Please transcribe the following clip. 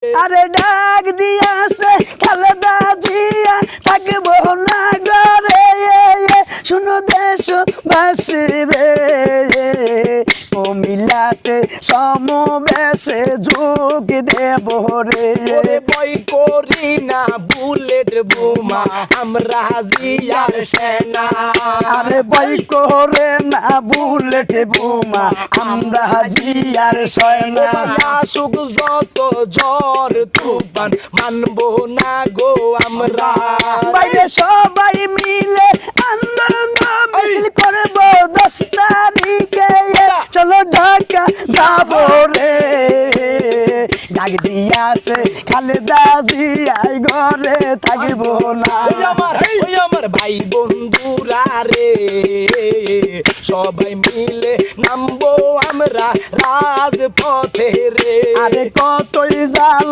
আরে ডাক দিয়াছে খালেদা জিয়া থাকবো না ঘরে শুনো দেশবাসী রে ও মিলাতে সমবেশে যোগ দেব রে বই করি না বুলেট বোমা আমরা জিয়ার সেনা আরে বই করে না বুলেট বোমা আমরা জিয়ার সেনা আসুক যত ঝড় তুফান মানবো না গো আমরা বাইরে সবাই মিলে আন্দোলন মিছিল করবো 10 তারিখে চলো ঢাকা যাবো রে ডাক দিয়াছে খালেদা জিয়াই ঘরে থাকবো না ওই আমার ভাই বন্ধুরা রে সবাই মিলে নামবো আমরা রাজপথে রে আরে কতই জ্বালা